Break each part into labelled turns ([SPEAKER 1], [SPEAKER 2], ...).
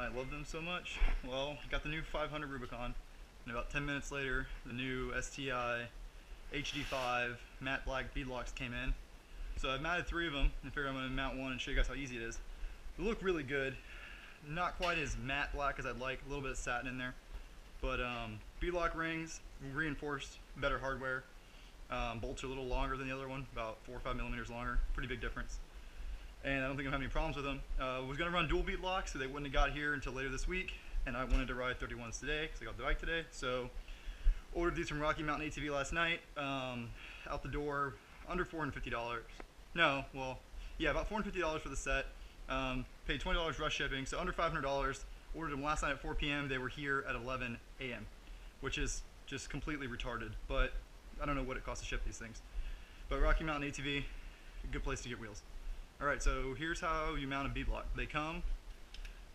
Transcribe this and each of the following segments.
[SPEAKER 1] why I love them so much. Well, I got the new 500 Rubicon, and about 10 minutes later, the new STI HD5 matte black beadlocks came in. So I've mounted 3 of them, and I figured I'm going to mount one and show you guys how easy it is. They look really good. Not quite as matte black as I'd like, a little bit of satin in there. But beadlock rings, reinforced, better hardware. Bolts are a little longer than the other one, about 4 or 5 millimeters longer. Pretty big difference. And I don't think I'm having any problems with them. I was going to run dual beadlocks, so they wouldn't have got here until later this week. And I wanted to ride 31s today, because I got the bike today. So ordered these from Rocky Mountain ATV last night. Out the door, under $450. No, well, yeah, about $450 for the set. Paid $20 rush shipping, so under $500. Ordered them last night at 4 p.m. They were here at 11 a.m., which is just completely retarded. But I don't know what it costs to ship these things. But Rocky Mountain ATV, a good place to get wheels. Alright, so here's how you mount a beadlock. They come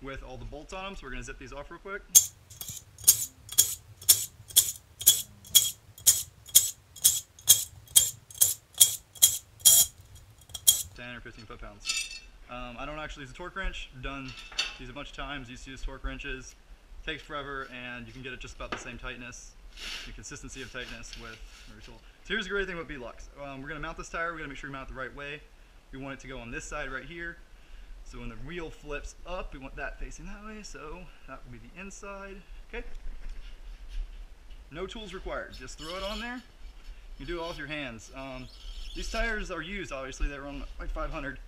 [SPEAKER 1] with all the bolts on them, so we're going to zip these off real quick. 10 or 15 foot-pounds. I don't actually use a torque wrench. I've done these a bunch of times. Used to use torque wrenches. Takes forever, and you can get it just about the same tightness, the consistency of tightness with every tool. So here's the great thing about beadlocks. We're going to mount this tire. We're going to make sure we mount it the right way. We want it to go on this side right here. So when the wheel flips up, we want that facing that way. So that will be the inside. Okay. No tools required. Just throw it on there. You do it all with your hands. These tires are used, obviously. They run like 500.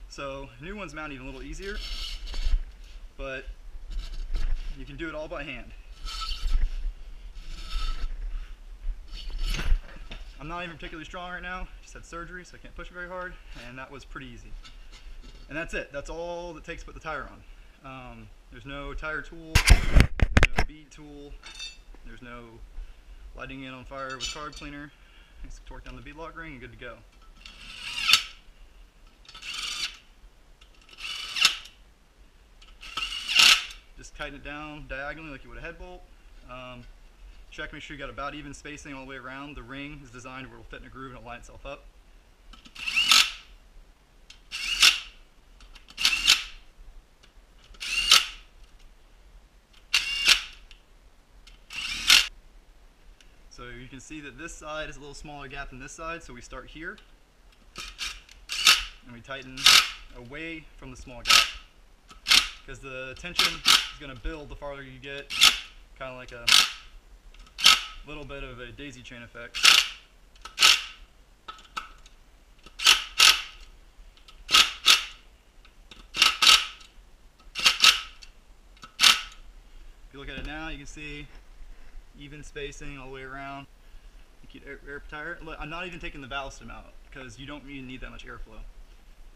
[SPEAKER 1] So new ones mount even a little easier. But you can do it all by hand. I'm not even particularly strong right now. Just had surgery, so I can't push it very hard, and that was pretty easy. And that's it. That's all it takes to put the tire on. There's no tire tool, there's no bead tool, there's no lighting it on fire with carb cleaner. Just torque down the beadlock ring and good to go. Just tighten it down diagonally like you would a head bolt. Check, make sure you got about even spacing all the way around. The ring is designed where it'll fit in a groove and it'll line itself up. So you can see that this side is a little smaller gap than this side, so we start here and we tighten away from the small gap, because the tension is going to build the farther you get, kind of like a little bit of a daisy chain effect. If you look at it now, you can see even spacing all the way around. You get air tire. I'm not even taking the valve stem out because you don't even need that much airflow.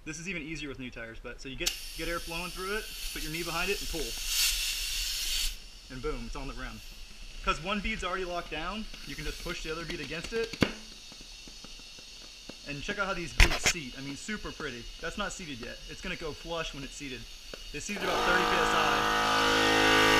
[SPEAKER 1] This is even easier with new tires, but so you get air flowing through it, put your knee behind it and pull. And boom, it's on the rim. Because one bead's already locked down, you can just push the other bead against it. And check out how these beads seat. I mean, super pretty. That's not seated yet. It's going to go flush when it's seated. They seated about 30 psi.